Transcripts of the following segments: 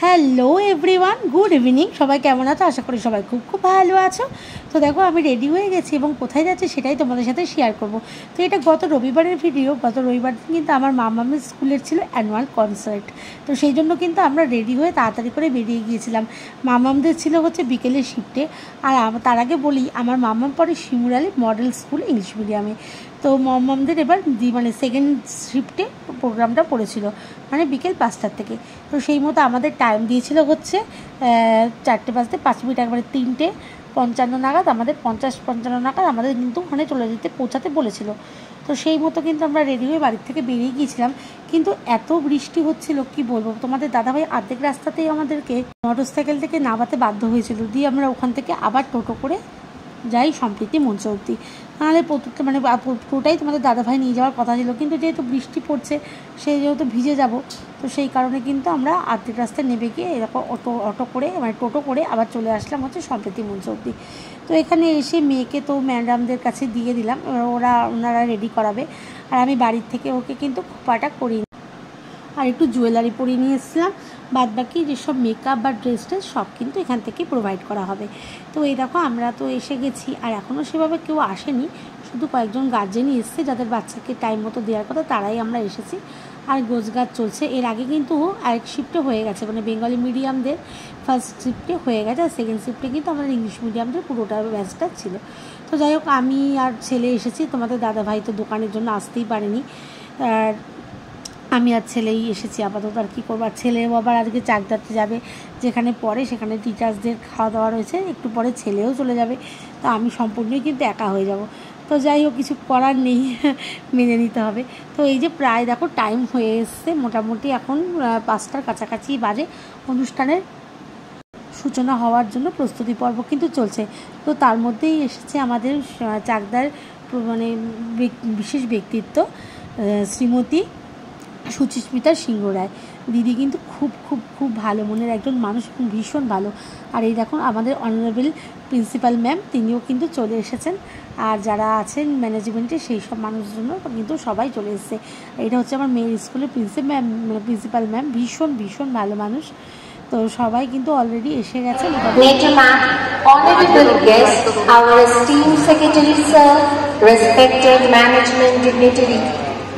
Hello everyone, good evening. সবাই কেমন আছো? আশা করি সবাই খুব খুব ভালো আছো। তো দেখো আমি রেডি হয়ে গেছি এবং কোথায় যাচ্ছি সেটাই তোমাদের সাথে শেয়ার করব। তো এটা গত রবিবারের ভিডিও। গত রবিবার দিন কিন্তু আমার মামামের স্কুলের ছিল অ্যানুয়াল কনসার্ট। তো সেই জন্য কিন্তু আমরা রেডি হয়ে তাড়াতাড়ি করে বেরিয়ে গিয়েছিলাম। মামামদের ছিল হচ্ছে বিকেলের শিফটে। আর তার আগে বলি, আমার মামাম পড়ে শিমুরালি মডেল স্কুল ইংলিশ মিডিয়ামে। তো মামামদের এবার মানে সেকেন্ড শিফটে প্রোগ্রামটা পড়েছিল, মানে বিকেল 5টার থেকে। তো সেই মতো আমাদের টাইম দিয়েছিল হচ্ছে 4টে বাজতে 5 মিনিট, একবারে 3:55 নাগাদ আমাদের 55 নাগাদ আমাদের কিন্তু ওখানে পৌঁছাতে বলেছিল। তো সেই মতো কিন্তু আমরা রেডি হয়ে বাড়ির থেকে বেরিয়ে গিয়েছিলাম। কিন্তু এত বৃষ্টি হচ্ছিল কি বলবো, তোমাদের দাদাভাই অর্ধেক রাস্তাতেই আমাদেরকে মোটরসাইকেল থেকে নামাতে বাধ্য হয়েছিল। দিয়ে আমরা ওখান থেকে আবার টোটো করে যাই সম্প্রীতি মঞ্চ অবধি। নাহলে মানে পুরোটাই তোমাদের দাদাভাই নিয়ে যাওয়ার কথা ছিল, কিন্তু যেহেতু বৃষ্টি পড়ছে সেই যেহেতু ভিজে যাব, তো সেই কারণে কিন্তু আমরা আর্ধেক রাস্তায় নেমে গিয়ে এরকম অটো করে মানে টোটো করে আবার চলে আসলাম হচ্ছে সম্প্রীতি মঞ্চ অবধি। তো এখানে এসে মেয়েকে তো ম্যাডামদের কাছে দিয়ে দিলাম, ওনারা রেডি করাবে। আর আমি বাড়ির থেকে ওকে কিন্তু খোপাটা করিয়ে আর একটু জুয়েলারি পরিয়ে নিয়ে এসেছিলাম। বাদবাকি যেসব মেকআপ বা ড্রেস সব কিন্তু এখান থেকে প্রোভাইড করা হবে। তো এই দেখো আমরা তো এসে গেছি, আর এখনও সেভাবে কেউ আসেনি, শুধু কয়েকজন গার্জেনই এসছে যাদের বাচ্চাকে টাইম মতো দেওয়ার কথা, তারাই আমরা এসেছি। আর গোছগাছ চলছে। এর আগে কিন্তু আরেক শিফটে হয়ে গেছে, মানে বেঙ্গলি মিডিয়ামদের ফার্স্ট শিফটে হয়ে গেছে, আর সেকেন্ড শিফটে কিন্তু আমাদের ইংলিশ মিডিয়ামদের পুরোটা ব্যাচটা ছিল। তো যাই হোক, আমি আর ছেলে এসেছি, তোমাদের দাদাভাই তো দোকানের জন্য আসতেই পারেনি, আর আমি আর ছেলেই এসেছি আপাতত। আর কী করবো, আর ছেলেও আবার আজকে চাকদাতে যাবে, যেখানে পড়ে সেখানে টিচার্সদের খাওয়া দাওয়া রয়েছে, একটু পরে ছেলেও চলে যাবে। তো আমি সম্পূর্ণই কিন্তু একা হয়ে যাব। তো যাই হোক, কিছু করার নেই, মেনে নিতে হবে। তো এই যে প্রায় দেখো টাইম হয়ে এসছে, মোটামুটি এখন 5টার কাছাকাছি বাজে। অনুষ্ঠানের সূচনা হওয়ার জন্য প্রস্তুতি পর্ব কিন্তু চলছে। তো তার মধ্যেই এসেছে আমাদের চাকদার মানে বিশেষ ব্যক্তিত্ব শ্রীমতী সুচিস্মিতা সিংহ রায়। দিদি কিন্তু খুব খুব খুব ভালো মনের একজন মানুষ, ভীষণ ভালো। আর এই দেখুন আমাদের অনারেবল প্রিন্সিপাল ম্যাম, তিনিও কিন্তু চলে এসেছেন। আর যারা আছেন ম্যানেজমেন্টে সেই সব মানুষের জন্য কিন্তু সবাই চলে এসেছে। এটা হচ্ছে আমার মেয়ের স্কুলের প্রিন্সিপাল ম্যাম, ভীষণ ভীষণ ভালো মানুষ। তো সবাই কিন্তু অলরেডি এসে গেছে। Honorable guests, our esteemed secretary sir, respected management dignitary,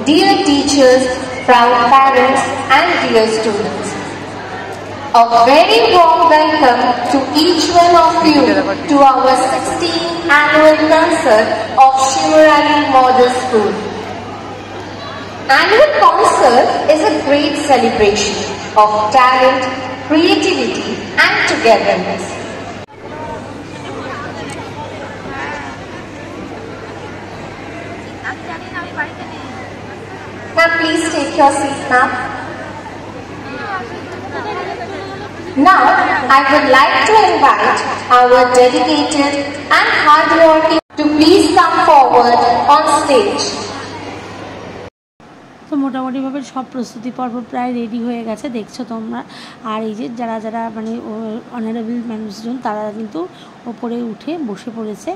dear teachers, proud parents and dear students, a very warm welcome to each one of you to our 16th annual concert of Shimurali Model School. Annual concert is a great celebration of talent, creativity and togetherness. Now please take your seat now. Now I would like to invite our dedicated and hardworking to please come forward on stage. তো মোটামুটিভাবে সব প্রস্তুতি পর্ব প্রায় ready হয়ে গেছে, দেখছো তোমরা। আর এই যে যারা যারা মানে অনারেবল মানুষজন, তারা কিন্তু ওপরে উঠে বসে পড়েছে,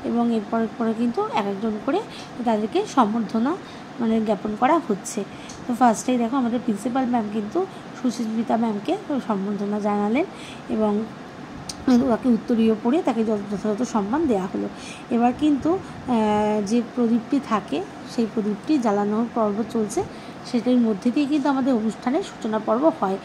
এবং এরপরে কিন্তু এক একজন করে তাদেরকে সম্বর্ধনা মানে জ্ঞাপন করা হচ্ছে। তো ফার্স্টেই দেখো আমাদের প্রিন্সিপাল ম্যাম কিন্তু সুচিস্মিতা ম্যামকে সম্বর্ধনা জানালেন, এবং ওকে উত্তরীয় পড়ে তাকে যথাযথ সম্মান দেওয়া হলো। এবার কিন্তু যে প্রদীপটি থাকে সেই প্রদীপটি জ্বালানোর পর্ব চলছে, সেটার মধ্যে দিয়ে কিন্তু আমাদের অনুষ্ঠানের সূচনা পর্ব হয়।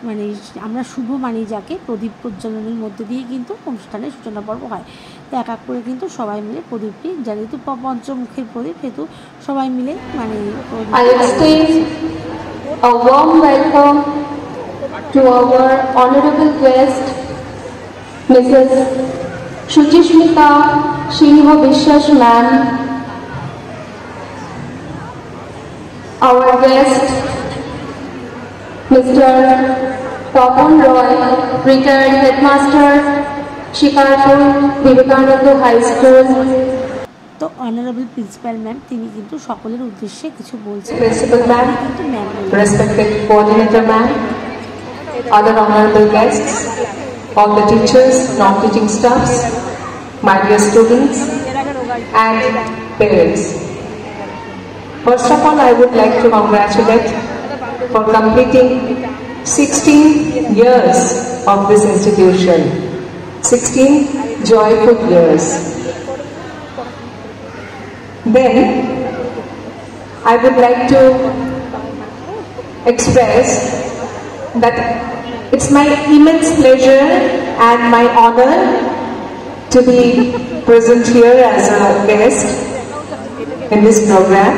মানে আমরা শুভ মানি যাকে, প্রদীপ প্রজ্বলনের মধ্যে দিয়ে কিন্তু অনুষ্ঠানের সূচনা পর্ব হয়। তো এক এক করে কিন্তু সবাই মিলে প্রদীপটি, যেহেতু পঞ্চমুখের প্রদীপ, সেহেতু সবাই মিলে মানে a warm welcome to our honorable guest Mrs. Suchishmita Singh Vishwas ma'am, our guest Mr. Pawan Roy, retired headmaster, Shikarpur Vivekananda High School. তো অনারেবল প্রিন্সিপাল ম্যাম তিনি কিন্তু সকলের উদ্দেশ্যে কিছু বলছেন। Principal ma'am, respected coordinator ma'am, other honorable guests, all the teachers, non-teaching staffs, my dear students and parents. First of all, I would like to congratulate for completing 16 years of this institution, 16 joyful years. Then I would like to express that it's my immense pleasure and my honor to be present here as a guest in this program.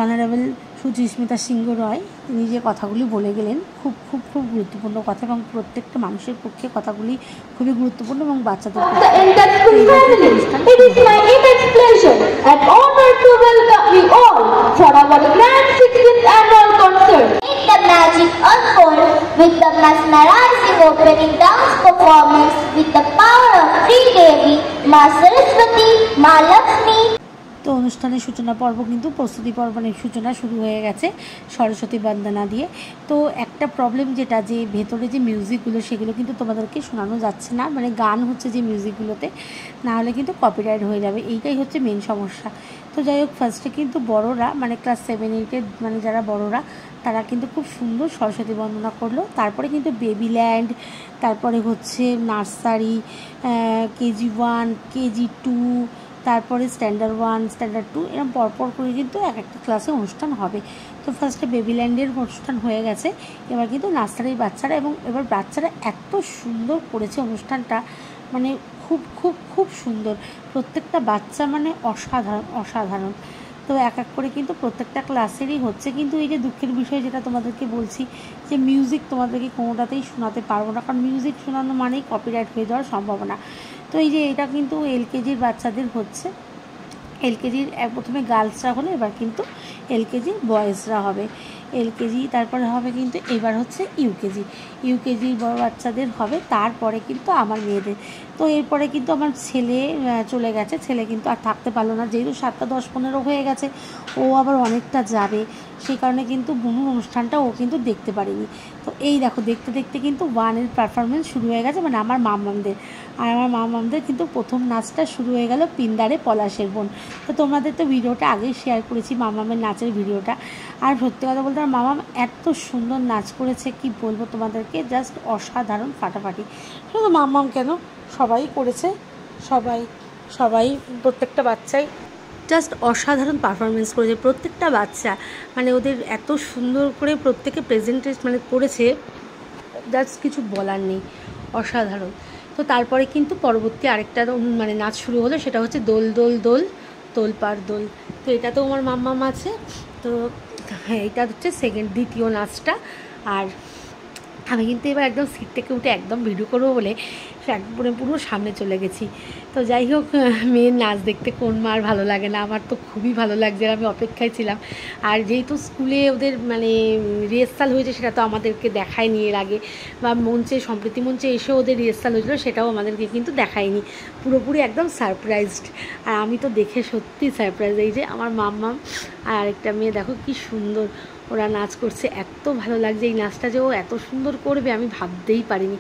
Honourable Suchismita Singha Roy তিনি যে কথাগুলি বলে গেলেন খুব খুব খুব গুরুত্বপূর্ণ কথা এবং প্রত্যেকটা মানুষের পক্ষে কথাগুলি খুবই গুরুত্বপূর্ণ এবং বাচ্চাদের The Industrial family, it is my immense pleasure and honor to welcome you all for our grand 16th annual concert. Make the magic unfold with the mesmerizing opening dance performance with the power of Sri Devi, Ma Saraswati, Ma Lakshmi. তো অনুষ্ঠানের সূচনা পর্ব কিন্তু প্রস্তুতি পর্বনের সূচনা শুরু হয়ে গেছে সরস্বতী বন্দনা দিয়ে। তো একটা প্রবলেম যেটা যে ভেতরে যে মিউজিকগুলো সেগুলো কিন্তু তোমাদেরকে শোনানো যাচ্ছে না, মানে গান হচ্ছে যে মিউজিকগুলোতে, না হলে কিন্তু কপিরাইট হয়ে যাবে, এইটাই হচ্ছে মেন সমস্যা। তো যাই হোক, ফার্স্টে কিন্তু বড়রা মানে ক্লাস 7-8-এর মানে যারা বড়রা তারা কিন্তু খুব সুন্দর সরস্বতী বন্দনা করলো। তারপরে কিন্তু বেবিল্যান্ড, তারপরে হচ্ছে নার্সারি, KG 1, KG 2, তারপরে স্ট্যান্ডার্ড 1, স্ট্যান্ডার্ড 2 এরকম পরপর করে কিন্তু এক একটা ক্লাসে অনুষ্ঠান হবে। তো ফার্স্টে বেবিল্যান্ডের অনুষ্ঠান হয়ে গেছে, এবার কিন্তু নার্সারির বাচ্চারা, এবং এবার বাচ্চারা এত সুন্দর করেছে অনুষ্ঠানটা, মানে খুব খুব খুব সুন্দর, প্রত্যেকটা বাচ্চা মানে অসাধারণ অসাধারণ। তো এক এক করে কিন্তু প্রত্যেকটা ক্লাসেরই হচ্ছে, কিন্তু এই যে দুঃখের বিষয় যেটা তোমাদেরকে বলছি যে মিউজিক তোমাদেরকে কোনোটাতেই শোনাতে পারবো না, কারণ মিউজিক শোনানো মানেই কপিরাইট হয়ে যাওয়ার সম্ভাবনা। তো এই যে এটা কিন্তু LKGর বাচ্চাদের হচ্ছে, LKGর প্রথমে গার্লসরা হলো, এবার কিন্তু LKGর বয়েজরা হবে, LKG তারপরে হবে কিন্তু এবার হচ্ছে ইউকেজির বড় বাচ্চাদের হবে, তারপরে কিন্তু আমার মেয়েদের। তো এরপরে কিন্তু আমার ছেলে চলে গেছে, ছেলে কিন্তু আর থাকতে পারলো না, যেহেতু 7টা 10-15 হয়ে গেছে, ও আবার অনেকটা যাবে, সেই কারণে কিন্তু বুনুর অনুষ্ঠানটা ও কিন্তু দেখতে পারিনি। তো এই দেখো দেখতে দেখতে কিন্তু 1-এর পারফরমেন্স শুরু হয়ে গেছে, মানে আমার মামামদের, আর আমার মামামদের কিন্তু প্রথম নাচটা শুরু হয়ে গেল পিন্দারে পলাশের বোন। তো তোমাদের তো ভিডিওটা আগেই শেয়ার করেছি মামামের নাচের ভিডিওটা, আর সত্যি কথা বলতে আমার মামাম এত সুন্দর নাচ করেছে কি বলবো তোমাদেরকে, জাস্ট অসাধারণ ফাটাফাটি। শুধু মামাম কেন, সবাই করেছে, সবাই প্রত্যেকটা বাচ্চাই জাস্ট অসাধারণ পারফরমেন্স করেছে, প্রত্যেকটা বাচ্চা মানে ওদের এত সুন্দর করে প্রত্যেকে প্রেজেন্টেশন মানে করেছে, জাস্ট কিছু বলার নেই, অসাধারণ। তো তারপরে কিন্তু পরবর্তী আরেকটা মানে নাচ শুরু হলো, সেটা হচ্ছে দোল দোল দোল তোলপাড় দোল। তো এটা তো আমার মাম্মাম আছে, তো হ্যাঁ এটা হচ্ছে দ্বিতীয় নাচটা। আর আমি কিন্তু এবার একদম সিট থেকে উঠে একদম ভিডিও করবো বলে একবারে পুরো সামনে চলে গেছি। তো যাই হোক, মেয়ের নাচ দেখতে কোন মার ভালো লাগে না, আমার তো খুবই ভালো লাগছে, আমি অপেক্ষায় ছিলাম। আর যেহেতু স্কুলে ওদের মানে রিহার্সাল হয়েছে, সেটা তো আমাদেরকে দেখায়নি এর আগে, বা মঞ্চে সম্প্রীতি মঞ্চে এসে ওদের রিহার্সাল হয়েছিলো, সেটাও আমাদেরকে কিন্তু দেখায়নি, পুরোপুরি একদম সারপ্রাইজড। আর আমি তো দেখে সত্যি সারপ্রাইজ, এই যে আমার মাম্মাম আর আরেকটা মেয়ে দেখো কি সুন্দর ওরা নাচ করছে, এত ভালো লাগছে এই নাচটা, যে ও এত সুন্দর করবে আমি ভাবতেই পারিনি,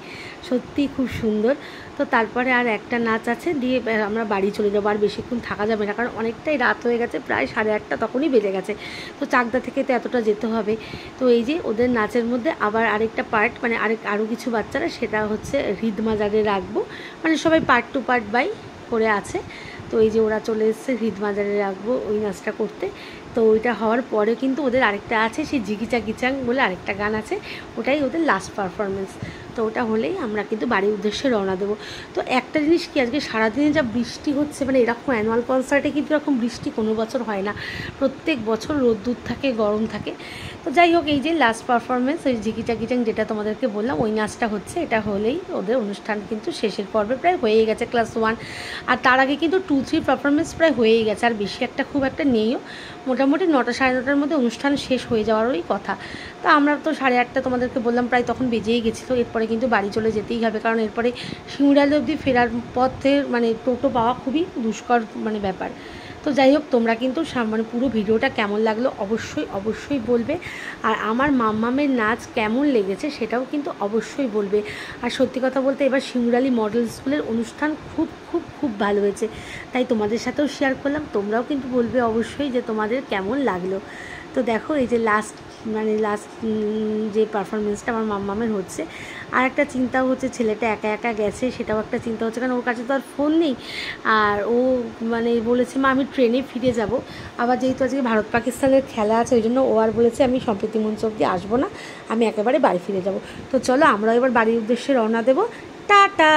সত্যিই খুব সুন্দর। তো তারপরে আর একটা নাচ আছে, দিয়ে আমরা বাড়ি চলে যাবো, আর বেশিক্ষণ থাকা যাবে না, কারণ অনেকটাই রাত হয়ে গেছে, প্রায় 8:30 তখনই বেজে গেছে। তো চাকদা থেকে তো এতটা যেতে হবে। তো এই যে ওদের নাচের মধ্যে আবার আরেকটা পার্ট, মানে আরও কিছু বাচ্চারা, সেটা হচ্ছে হৃদ মাজারে রাখবো, মানে সবাই পার্ট টু পার্ট বাই করে আছে। তো এই যে ওরা চলে এসছে হৃদ মাজারে রাখবো ওই নাচটা করতে। তো ওইটা হওয়ার পরে কিন্তু ওদের আরেকটা আছে, সেই জিগিচা গিচাং বলে আরেকটা গান আছে, ওটাই ওদের লাস্ট পারফরমেন্স। তো ওটা হলেই আমরা কিন্তু বাড়ির উদ্দেশ্যে রওনা দেবো। তো একটা জিনিস কি, আজকে সারাদিনে যা বৃষ্টি হচ্ছে, মানে এরকম অ্যানুয়াল কনসার্টে কিন্তু এরকম বৃষ্টি কোনো বছর হয় না, প্রত্যেক বছর রোদ্দুর থাকে, গরম থাকে। তো যাই হোক, এই যে লাস্ট পারফরমেন্স ওই ঝিকিচা গিচাং যেটা তোমাদেরকে বললাম, ওই নাচটা হচ্ছে, এটা হলেই ওদের অনুষ্ঠান কিন্তু শেষের পর্বে প্রায় হয়েই গেছে ক্লাস 1। আর তার আগে কিন্তু 2-3 পারফরমেন্স প্রায় হয়েই গেছে, আর বেশি একটা খুব একটা নেইও, মোটামুটি 9টা 9:30টার মধ্যে অনুষ্ঠান শেষ হয়ে যাওয়ারই কথা। তো আমরা তো 8:30 তোমাদেরকে বললাম প্রায় তখন বেজেই গেছিলো। এরপরে কিন্তু বাড়ি চলে যেতেই হবে, কারণ এরপরে শিমুরালি অবধি ফেরার পথের মানে টোটো পাওয়া খুবই দুষ্কর মানে ব্যাপার। তো যাই হোক, তোমরা কিন্তু মানে পুরো ভিডিওটা কেমন লাগলো অবশ্যই বলবে, আর আমার মাম্মামের নাচ কেমন লেগেছে সেটাও কিন্তু অবশ্যই বলবে। আর সত্যি কথা বলতে এবার শিমুরালি মডেল স্কুলের অনুষ্ঠান খুব খুব খুব ভালো হয়েছে, তাই তোমাদের সাথেও শেয়ার করলাম, তোমরাও কিন্তু বলবে অবশ্যই যে তোমাদের কেমন লাগলো। তো দেখো এই যে লাস্ট মানে লাস্ট যে পারফরমেন্সটা আমার মাম্মামের হচ্ছে। আর একটা চিন্তা হচ্ছে ছেলেটা একা একা গেছে, সেটাও একটা চিন্তা হচ্ছে, কারণ ওর কাছে তো আর ফোন নেই। আর ও মানে বলেছে মা আমি ট্রেনে ফিরে যাব, আবার যেহেতু আজকে ভারত পাকিস্তানের খেলা আছে ওই জন্য ও আর বলেছে আমি সম্প্রীতি মঞ্চ অবধি আসবো না, আমি একেবারে বাড়ি ফিরে যাব। তো চলো আমরাও এবার বাড়ির উদ্দেশ্যে রওনা দেবো। টাটা।